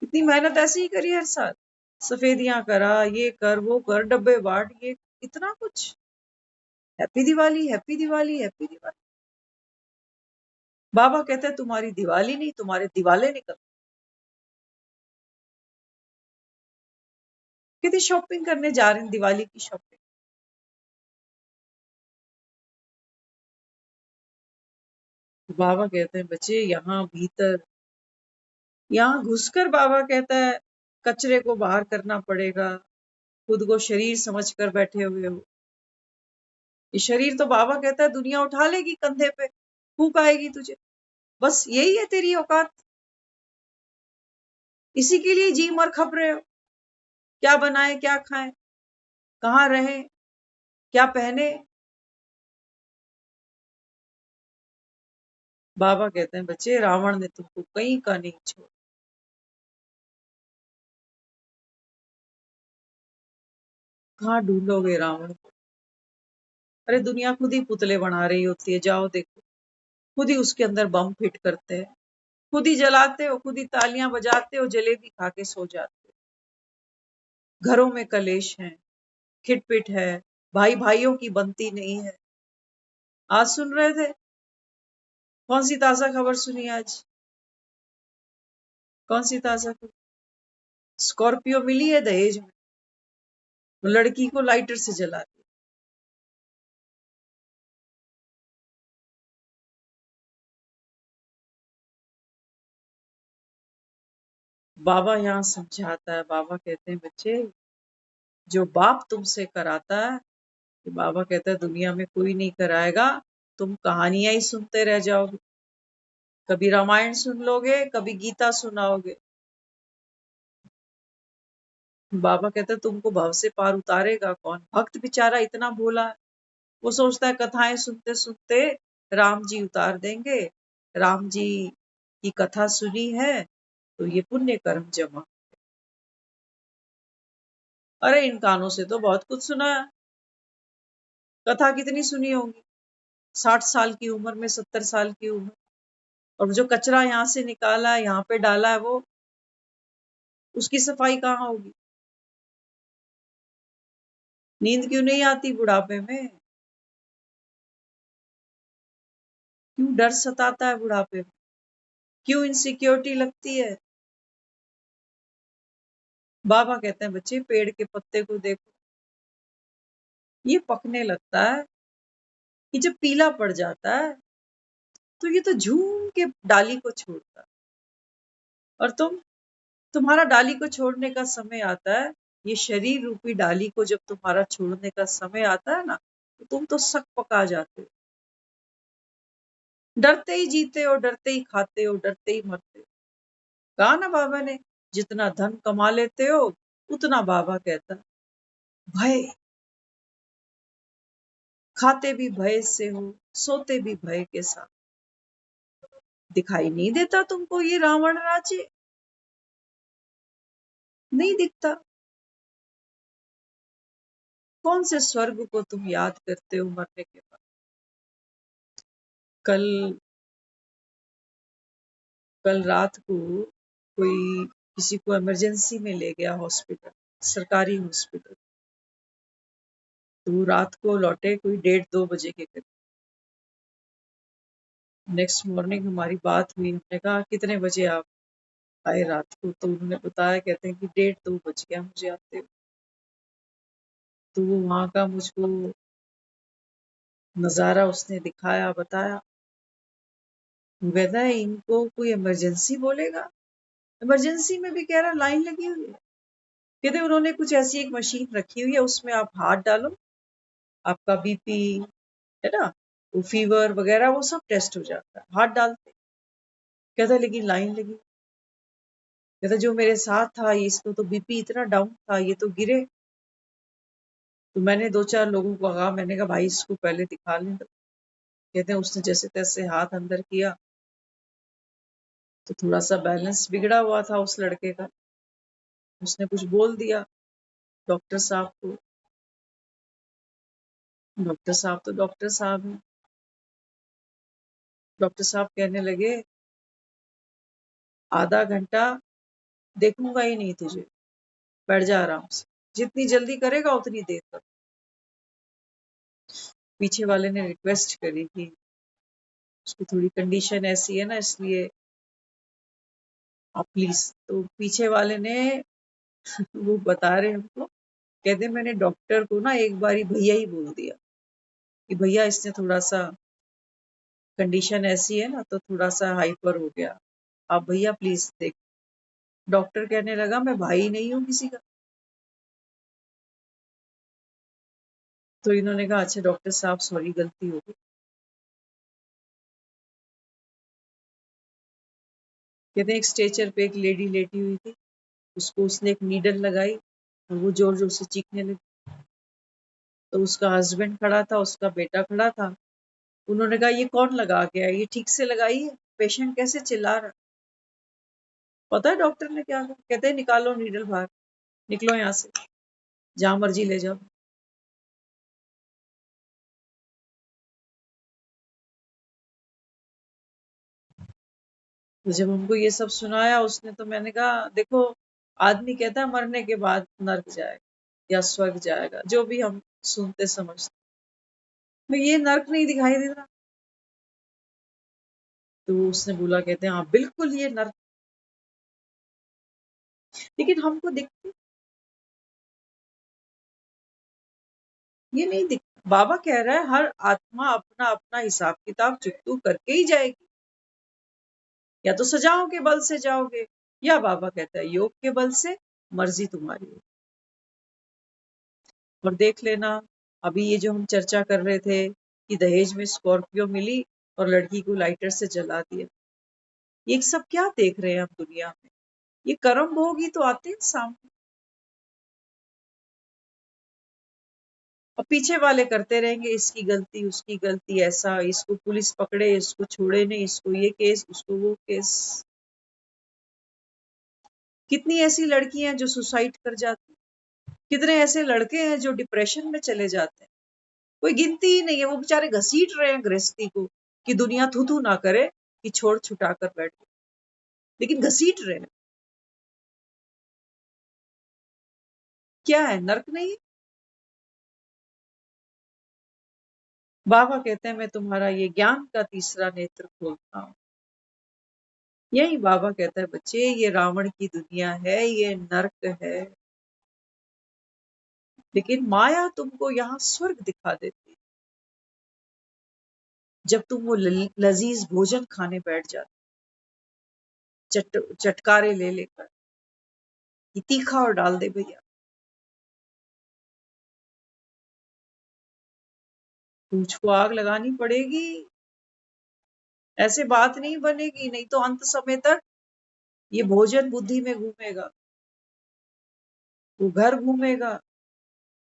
इतनी मेहनत ऐसे ही करी हर साल, सफेदियां करा, ये कर वो कर, डब्बे बांट, ये इतना कुछ। Happy Diwali happy Diwali happy Diwali. बाबा कहते हैं तुम्हारी दिवाली नहीं, तुम्हारे दिवाले निकल। कहते शॉपिंग करने जा रहे हैं, दिवाली की शॉपिंग। बाबा कहते हैं बच्चे यहाँ भीतर, यहाँ घुसकर बाबा कहता है कचरे को बाहर करना पड़ेगा, खुद को शरीर समझकर बैठे हुए हो। ये शरीर तो बाबा कहता है दुनिया उठा लेगी कंधे पे, फूंक आएगी तुझे, बस यही है तेरी औकात। इसी के लिए जी मर खप रहे हो, क्या बनाए क्या खाएं, कहाँ रहे, क्या पहने। बाबा कहते हैं बच्चे रावण ने तुमको कहीं का नहीं छोड़ा। कहाँ ढूंढोगे रावण को? अरे दुनिया खुद ही पुतले बना रही होती है, जाओ देखो, खुद ही उसके अंदर बम फिट करते हैं, खुद ही जलाते हो, खुद ही तालियां बजाते हो, जलेबी खा के सो जाते हो। घरों में कलेश है, खिटपिट है, भाई भाइयों की बनती नहीं है। आज सुन रहे थे, कौन सी ताजा खबर सुनी आज? कौन सी ताजा खबर? स्कॉर्पियो मिली है दहेज में, वो लड़की को लाइटर से जला दिया। बाबा यहाँ समझाता है, बाबा कहते हैं बच्चे जो बाप तुमसे कराता है, कि बाबा कहता है दुनिया में कोई नहीं कराएगा, तुम कहानियां ही सुनते रह जाओगे। कभी रामायण सुन लोगे, कभी गीता सुनाओगे। बाबा कहता है तुमको भव से पार उतारेगा कौन? भक्त बेचारा इतना भोला है, वो सोचता है कथाएं सुनते सुनते राम जी उतार देंगे, राम जी की कथा सुनी है तो ये पुण्य कर्म जमा। अरे इन कानों से तो बहुत कुछ सुना है, कथा कितनी सुनी होगी, 60 साल की उम्र में, 70 साल की उम्र, और जो कचरा यहाँ से निकाला है यहाँ पे डाला है, वो उसकी सफाई कहाँ होगी? नींद क्यों नहीं आती बुढ़ापे में? क्यों डर सताता है बुढ़ापे में? क्यों इनसिक्योरिटी लगती है? बाबा कहते हैं बच्चे पेड़ के पत्ते को देखो, ये पकने लगता है, कि जब पीला पड़ जाता है तो ये तो झूम के डाली को छोड़ता है, और तुम्हारा डाली को छोड़ने का समय आता है, ये शरीर रूपी डाली को जब तुम्हारा छोड़ने का समय आता है ना, तो तुम तो सक पका जाते हो। डरते ही जीते हो, डरते ही खाते हो, डरते ही मरते हो। कहा ना बाबा ने, जितना धन कमा लेते हो उतना, बाबा कहता भय, खाते भी भय से हो, सोते भी भय के साथ। दिखाई नहीं देता तुमको ये रावण राज्य? नहीं दिखता? कौन से स्वर्ग को तुम याद करते हो मरने के बाद? कल कल रात को कोई किसी को इमरजेंसी में ले गया हॉस्पिटल, सरकारी हॉस्पिटल, तो वो रात को लौटे कोई 1:30-2 बजे के करीब। नेक्स्ट मॉर्निंग हमारी बात हुई, हमने कहा कितने बजे आप आए रात को? तो उन्होंने बताया, कहते हैं कि 1:30-2 बज गया मुझे आते हुए। तो वो वहां का मुझको नजारा उसने दिखाया, बताया। वो कहता है इनको कोई इमरजेंसी बोलेगा? इमरजेंसी में भी कह रहा लाइन लगी हुई है। कहते उन्होंने कुछ ऐसी एक मशीन रखी हुई है, उसमें आप हाथ डालो, आपका बीपी है ना, वो फीवर वगैरह वो सब टेस्ट हो जाता है हाथ डालते। कहता लेकिन लाइन लगी। कहता जो मेरे साथ था, इसको तो बीपी इतना डाउन था, ये तो गिरे। तो मैंने 2-4 लोगों को कहा, मैंने कहा भाई इसको पहले दिखा लें। कहते हैं उसने जैसे तैसे हाथ अंदर किया, तो थोड़ा सा बैलेंस बिगड़ा हुआ था उस लड़के का। उसने कुछ बोल दिया डॉक्टर साहब को। डॉक्टर साहब तो डॉक्टर साहब हैं। डॉक्टर साहब कहने लगे आधा घंटा देखूंगा ही नहीं तुझे, बैठ जा आराम से, जितनी जल्दी करेगा उतनी देर तक। पीछे वाले ने रिक्वेस्ट करी कि उसकी थोड़ी कंडीशन ऐसी है ना, इसलिए आप प्लीज। तो पीछे वाले ने वो बता रहे हमको, कहते मैंने डॉक्टर को ना एक बारी भैया ही बोल दिया कि भैया इसने थोड़ा सा कंडीशन ऐसी है ना, तो थोड़ा सा हाइपर हो गया, आप भैया प्लीज देख। डॉक्टर कहने लगा मैं भाई नहीं हूं किसी का। तो इन्होंने कहा अच्छा डॉक्टर साहब सॉरी गलती हो गई। कहते हैं एक स्ट्रेचर पे एक लेडी लेटी हुई थी, उसको उसने एक नीडल लगाई और वो जोर जोर से चीखने लगी। तो उसका हस्बैंड खड़ा था, उसका बेटा खड़ा था। उन्होंने कहा ये कौन लगा के आया, ये ठीक से लगाई है, पेशेंट कैसे चिल्ला रहा। पता है डॉक्टर ने क्या कहा? कहते हैं निकालो नीडल बाहर, निकलो यहाँ से, जहां मर्जी ले जाओ। तो जब हमको ये सब सुनाया उसने, तो मैंने कहा देखो, आदमी कहता है मरने के बाद नर्क जाएगा या स्वर्ग जाएगा, जो भी हम सुनते समझते, तो ये नर्क नहीं दिखाई दे रहा। तो उसने बोला, कहते हैं हाँ बिल्कुल ये नर्क, लेकिन हमको दिखते ये नहीं दिखता। बाबा कह रहा है हर आत्मा अपना अपना हिसाब किताब चुकतू करके ही जाएगी, या तो सजाओं के बल से जाओगे, या बाबा कहता है योग के बल से, मर्जी तुम्हारी है। और देख लेना, अभी ये जो हम चर्चा कर रहे थे कि दहेज में स्कॉर्पियो मिली और लड़की को लाइटर से जला दिया, ये सब क्या देख रहे हैं हम दुनिया में? ये कर्म भोग ही तो आते हैं सामने, और पीछे वाले करते रहेंगे इसकी गलती उसकी गलती, ऐसा इसको पुलिस पकड़े इसको छोड़े नहीं, इसको ये केस उसको वो केस। कितनी ऐसी लड़कियां हैं जो सुसाइड कर जाती, कितने ऐसे लड़के हैं जो डिप्रेशन में चले जाते हैं, कोई गिनती ही नहीं है। वो बेचारे घसीट रहे हैं गृहस्थी को कि दुनिया थू थू ना करे, कि छोड़ छुटा कर बैठ गए, लेकिन घसीट रहे हैं। क्या है, नर्क नहीं है? बाबा कहते हैं मैं तुम्हारा ये ज्ञान का तीसरा नेत्र खोलता हूँ। यही बाबा कहता है बच्चे, ये रावण की दुनिया है, ये नर्क है, लेकिन माया तुमको यहाँ स्वर्ग दिखा देती है जब तुम वो लजीज भोजन खाने बैठ जाते, चटकारे ले लेकर कि तीखा और डाल दे भैया, तुझको आग लगानी पड़ेगी, ऐसे बात नहीं बनेगी, नहीं तो अंत समय तक ये भोजन बुद्धि में घूमेगा, वो घर घूमेगा,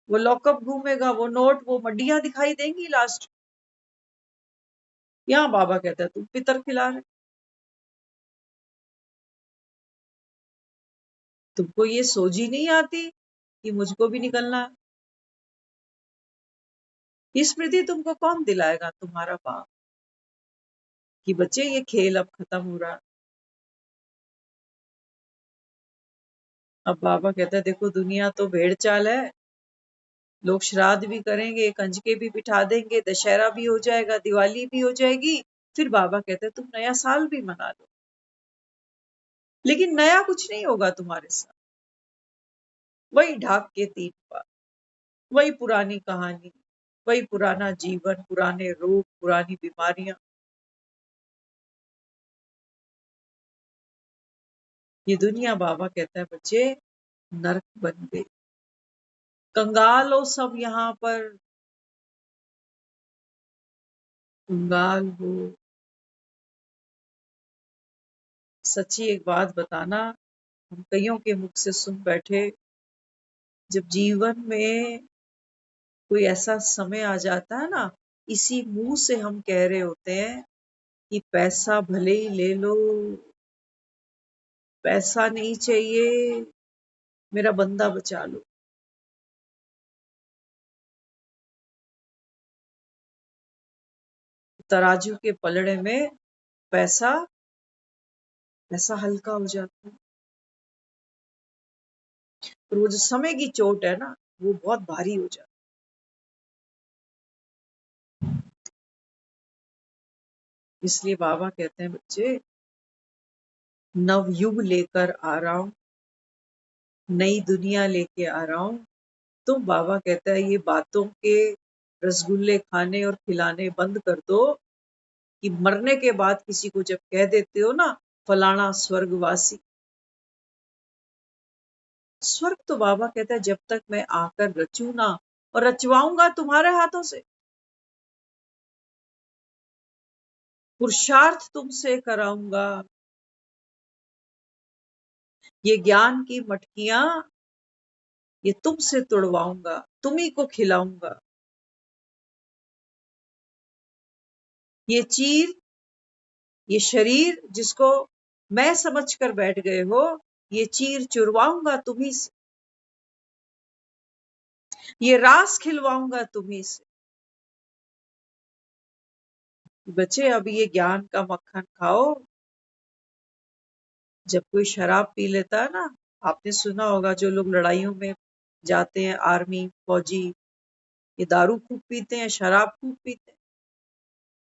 वो लॉकअप घूमेगा, वो नोट, वो मड्डियां दिखाई देंगी लास्ट। यहाँ बाबा कहता है तुम पितर खिला रहे, तुमको ये सोझी नहीं आती कि मुझको भी निकलना है। ये स्मृति तुमको कौन दिलाएगा? तुम्हारा बाप, कि बच्चे ये खेल अब खत्म हो रहा है। अब बाबा कहता है देखो दुनिया तो भेड़ चाल है, लोग श्राद्ध भी करेंगे, कंजके भी बिठा देंगे, दशहरा भी हो जाएगा, दिवाली भी हो जाएगी, फिर बाबा कहते हैं तुम नया साल भी मना लो, लेकिन नया कुछ नहीं होगा तुम्हारे साथ। वही ढाक के 3 बार, वही पुरानी कहानी, वही पुराना जीवन, पुराने रोग, पुरानी बीमारियां। ये दुनिया बाबा कहता है बच्चे नर्क बन गई, कंगाल हो सब यहाँ पर, कंगाल हो। सच्ची एक बात बताना, हम कईयों के मुख से सुन बैठे, जब जीवन में कोई ऐसा समय आ जाता है ना, इसी मुंह से हम कह रहे होते हैं कि पैसा भले ही ले लो, पैसा नहीं चाहिए, मेरा बंदा बचा लो। तराजू के पलड़े में पैसा ऐसा हल्का हो जाता है, और वो जो समय की चोट है ना, वो बहुत भारी हो जाती है। इसलिए बाबा कहते हैं बच्चे, नवयुग लेकर आ रहा हूं, नई दुनिया लेके आ रहा हूं। तो बाबा कहता है ये बातों के रसगुल्ले खाने और खिलाने बंद कर दो, कि मरने के बाद किसी को जब कह देते हो ना फलाना स्वर्गवासी, स्वर्ग तो बाबा कहता है जब तक मैं आकर रचू ना, और रचवाऊंगा तुम्हारे हाथों से, पुरुषार्थ तुमसे कराऊंगा, ये ज्ञान की मटकियां ये तुमसे तुड़वाऊंगा, तुम्ही को खिलाऊंगा। ये चीर, ये शरीर जिसको मैं समझ कर बैठ गए हो, ये चीर चुरवाऊंगा तुम्ही से, ये रास खिलवाऊंगा तुम्ही से। बच्चे अब ये ज्ञान का मक्खन खाओ। जब कोई शराब पी लेता है ना, आपने सुना होगा जो लोग लड़ाइयों में जाते हैं, आर्मी फौजी, ये दारू खूब पीते हैं, शराब खूब पीते हैं।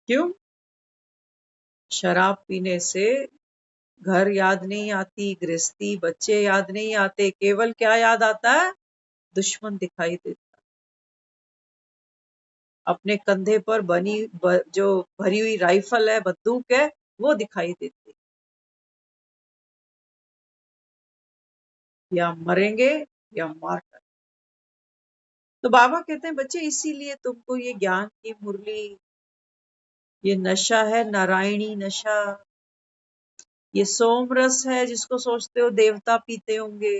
क्यों? शराब पीने से घर याद नहीं आती, गृहस्थी, बच्चे याद नहीं आते, केवल क्या याद आता है? दुश्मन दिखाई देता। अपने कंधे पर जो भरी हुई राइफल है, बंदूक है, वो दिखाई देती। या मरेंगे या मार कर। तो बाबा कहते हैं बच्चे इसीलिए तुमको ये ज्ञान की मुरली, ये नशा है, नारायणी नशा, ये सोम रस है जिसको सोचते हो देवता पीते होंगे,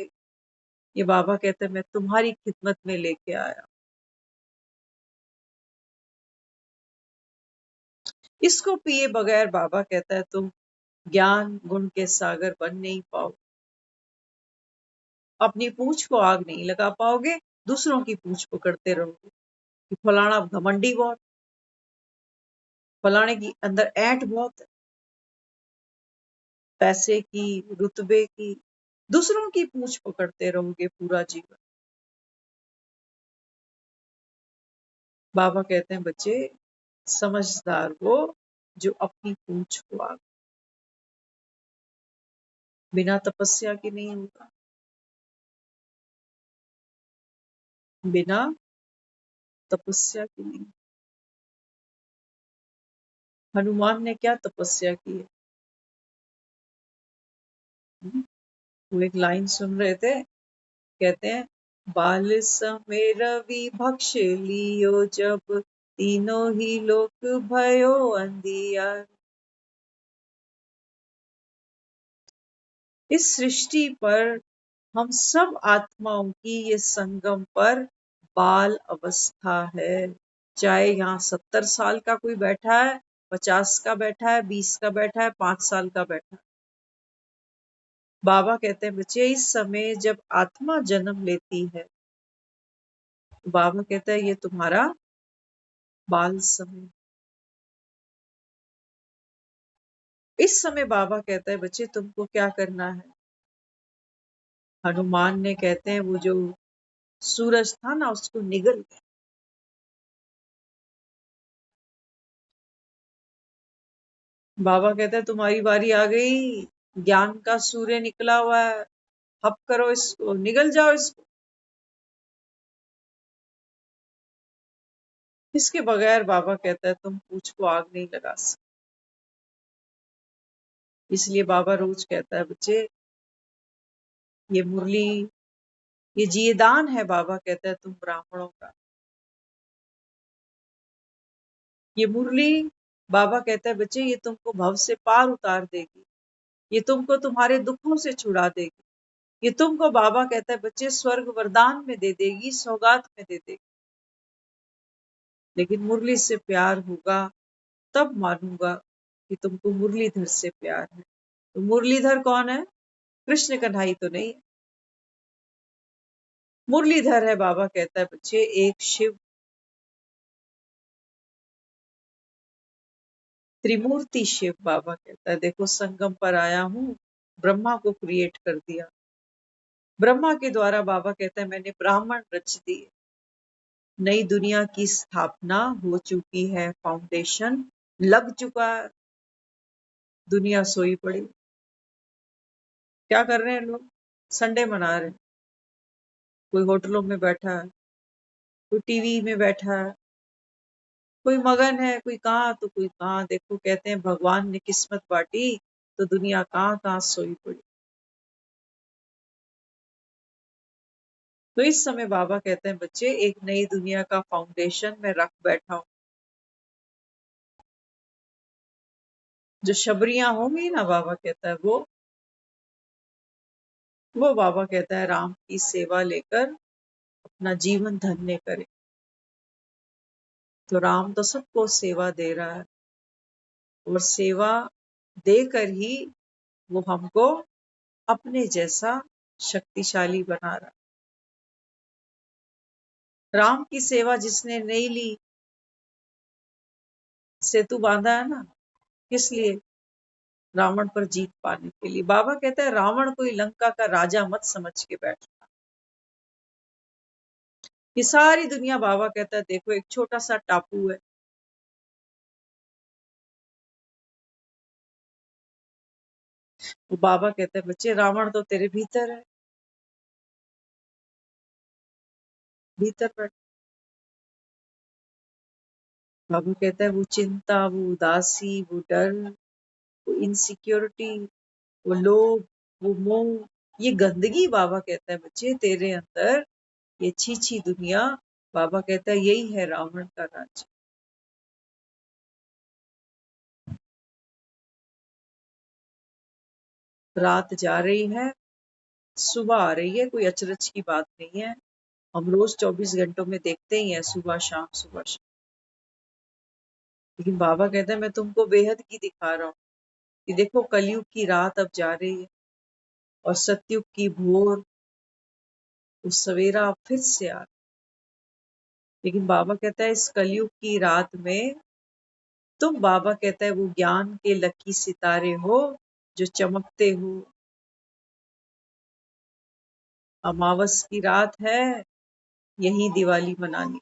ये बाबा कहते हैं मैं तुम्हारी खिदमत में लेके आया। इसको पिए बगैर बाबा कहता है तुम ज्ञान गुण के सागर बन नहीं पाओ, अपनी पूंछ को आग नहीं लगा पाओगे, दूसरों की पूंछ पकड़ते रहोगे कि फलाना घमंडी बहुत, फलाने की अंदर ऐंठ बहुत है, पैसे की, रुतबे की, दूसरों की पूंछ पकड़ते रहोगे पूरा जीवन। बाबा कहते हैं बच्चे समझदार वो जो अपनी पूंछ को आग, बिना तपस्या के नहीं होगा, बिना तपस्या के नहीं। हनुमान ने क्या तपस्या की है? वो एक लाइन सुन रहे थे, कहते हैं बाल समय रवि भक्ष लियो जब, तीनों ही लोक भयो अंधियार। इस सृष्टि पर हम सब आत्माओं की ये संगम पर बाल अवस्था है। चाहे यहाँ 70 साल का कोई बैठा है, 50 का बैठा है, 20 का बैठा है, 5 साल का बैठा है। बाबा कहते हैं बच्चे इस समय जब आत्मा जन्म लेती है, बाबा कहता है ये तुम्हारा बाल समय। इस समय बाबा कहता है बच्चे तुमको क्या करना है। हनुमान ने कहते हैं वो जो सूरज था ना उसको निगल गया। बाबा कहता है तुम्हारी बारी आ गई, ज्ञान का सूर्य निकला हुआ है, हप करो इसको, निगल जाओ इसको। इसके बगैर बाबा कहता है तुम पूछ को आग नहीं लगा सकते। इसलिए बाबा रोज कहता है बच्चे ये मुरली, ये जीदान है। बाबा कहता है तुम ब्राह्मणों का, ये मुरली बाबा कहता है बच्चे ये तुमको भव से पार उतार देगी, ये तुमको तुम्हारे दुखों से छुड़ा देगी, ये तुमको बाबा कहता है बच्चे स्वर्ग वरदान में दे देगी, सौगात में दे देगी। लेकिन मुरली से प्यार होगा तब मानूंगा कि तुमको मुरलीधर से प्यार है। तो मुरलीधर कौन है? कृष्ण कन्हई तो नहीं है। मुरलीधर है बाबा कहता है बच्चे एक शिव, त्रिमूर्ति शिव। बाबा कहता है देखो संगम पर आया हूं, ब्रह्मा को क्रिएट कर दिया। ब्रह्मा के द्वारा बाबा कहता है मैंने ब्राह्मण रच दिए, नई दुनिया की स्थापना हो चुकी है, फाउंडेशन लग चुका है, दुनिया सोई पड़ी। क्या कर रहे हैं लोग? संडे मना रहे हैं। कोई होटलों में बैठा है, कोई टीवी में बैठा है, कोई मगन है, कोई कहाँ तो कोई कहाँ। देखो कहते हैं भगवान ने किस्मत बांटी तो दुनिया कहाँ कहाँ सोई पड़ी। तो इस समय बाबा कहते हैं बच्चे एक नई दुनिया का फाउंडेशन में रख बैठा हूं। जो शबरियां होंगी ना, बाबा कहता है वो बाबा कहता है राम की सेवा लेकर अपना जीवन धन्य करे। तो राम तो सबको सेवा दे रहा है और सेवा देकर ही वो हमको अपने जैसा शक्तिशाली बना रहा है। राम की सेवा जिसने नहीं ली, सेतु बांधा है ना, किस लिए? रावण पर जीत पाने के लिए। बाबा कहता है रावण कोई लंका का राजा मत समझ के बैठना। ये सारी दुनिया, बाबा कहता है देखो एक छोटा सा टापू है। वो बाबा कहते हैं बच्चे रावण तो तेरे भीतर है, भीतर बैठ। बाबा कहता है वो चिंता, वो उदासी, वो डर, वो इनसिक्योरिटी, वो लोभ, वो मोह, ये गंदगी, बाबा कहता है बच्चे तेरे अंदर, ये छी दुनिया, बाबा कहता है यही है रावण का राज्य। रात जा रही है, सुबह आ रही है, कोई अचरज की बात नहीं है। हम रोज 24 घंटों में देखते ही हैं सुबह शाम सुबह शाम। लेकिन बाबा कहते हैं मैं तुमको बेहद की दिखा रहा हूँ कि देखो कलयुग की रात अब जा रही है और सतयुग की भोर, उस सवेरा अब फिर से आ रहा है। लेकिन बाबा कहता है इस कलयुग की रात में तुम, बाबा कहता है वो ज्ञान के लकी सितारे हो जो चमकते हो। अमावस की रात है, यही दिवाली मनानी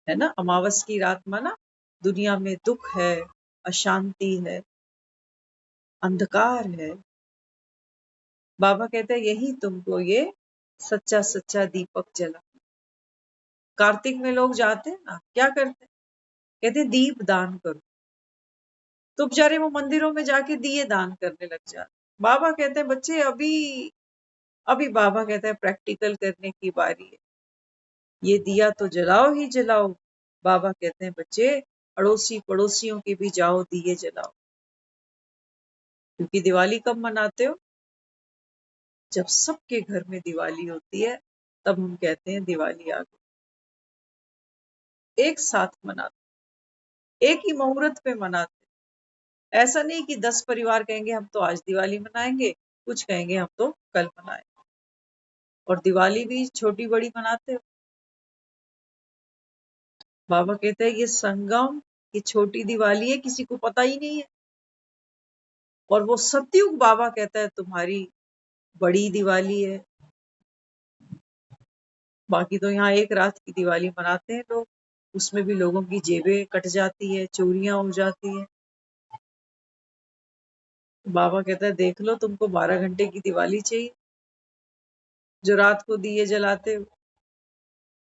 है ना। अमावस की रात माना दुनिया में दुख है, अशांति है, अंधकार है। बाबा कहते हैं यही तुमको ये सच्चा सच्चा दीपक जला। कार्तिक में लोग जाते हैं ना, क्या करते हैं? कहते हैं दीप दान करो। तो बेचारे वो मंदिरों में जाके दिए दान करने लग जाते। बाबा कहते हैं बच्चे अभी अभी बाबा कहते हैं प्रैक्टिकल करने की बारी है। ये दिया तो जलाओ ही जलाओ। बाबा कहते हैं बच्चे अड़ोसी पड़ोसियों के भी जाओ दिए जलाओ। क्योंकि दिवाली कब मनाते हो? जब सबके घर में दिवाली होती है, तब हम कहते हैं दिवाली आ गई। एक साथ मनाते, एक ही मुहूर्त पे मनाते। ऐसा नहीं कि 10 परिवार कहेंगे हम तो आज दिवाली मनाएंगे, कुछ कहेंगे हम तो कल मनाएंगे। और दिवाली भी छोटी बड़ी मनाते हो। बाबा कहते हैं ये संगम, ये छोटी दिवाली है, किसी को पता ही नहीं है। और वो सतयुग, बाबा कहता है तुम्हारी बड़ी दिवाली है। बाकी तो यहाँ एक रात की दिवाली मनाते हैं लोग, उसमें भी लोगों की जेबें कट जाती है, चोरियां हो जाती है। बाबा कहता है देख लो तुमको 12 घंटे की दिवाली चाहिए, जो रात को दिए जलाते हो,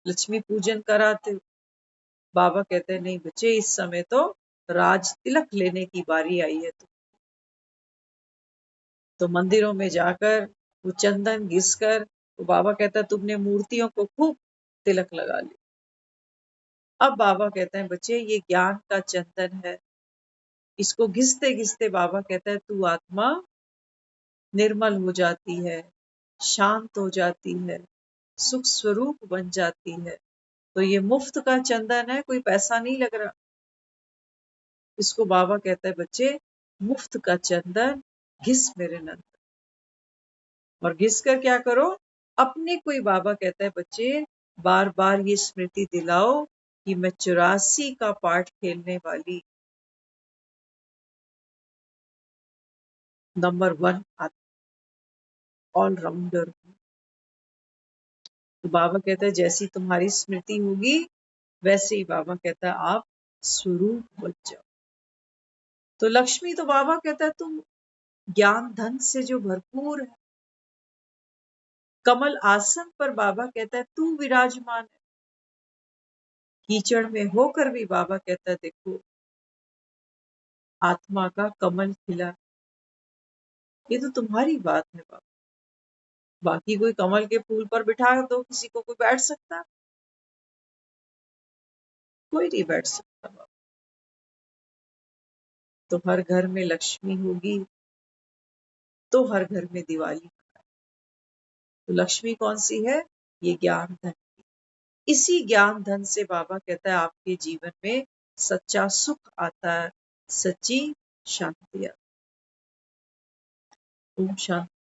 लक्ष्मी पूजन कराते हो। बाबा कहते हैं नहीं बच्चे, इस समय तो राज तिलक लेने की बारी आई है। तो मंदिरों में जाकर वो चंदन घिस कर, तो बाबा कहता है तुमने मूर्तियों को खूब तिलक लगा ली। अब बाबा कहते हैं बच्चे ये ज्ञान का चंदन है, इसको घिसते घिसते बाबा कहता है तू आत्मा निर्मल हो जाती है, शांत हो जाती है, सुख स्वरूप बन जाती है। तो ये मुफ्त का चंदन है, कोई पैसा नहीं लग रहा। इसको बाबा कहता है बच्चे मुफ्त का चंदन घिस मेरे नंद। और घिस कर क्या करो? अपने कोई, बाबा कहता है बच्चे बार बार ये स्मृति दिलाओ कि मैं 84 का पाठ खेलने वाली नंबर 1 ऑलराउंडर हूँ। तो बाबा कहता है जैसी तुम्हारी स्मृति होगी वैसे ही, बाबा कहता है आप स्वरूप बच जाओ। तो लक्ष्मी तो बाबा कहता है तुम ज्ञान धन से जो भरपूर है, कमल आसन पर बाबा कहता है तू विराजमान है। कीचड़ में होकर भी बाबा कहता है देखो आत्मा का कमल खिला। ये तो तुम्हारी बात है बाबा। बाकी कोई कमल के फूल पर बिठा दो किसी को, कोई बैठ सकता? कोई नहीं बैठ सकता बाबा। तो हर घर में लक्ष्मी होगी तो हर घर में दिवाली। तो लक्ष्मी कौन सी है? ये ज्ञान धन। इसी ज्ञान धन से बाबा कहता है आपके जीवन में सच्चा सुख आता है, सच्ची शांति आती है। ओम शांति।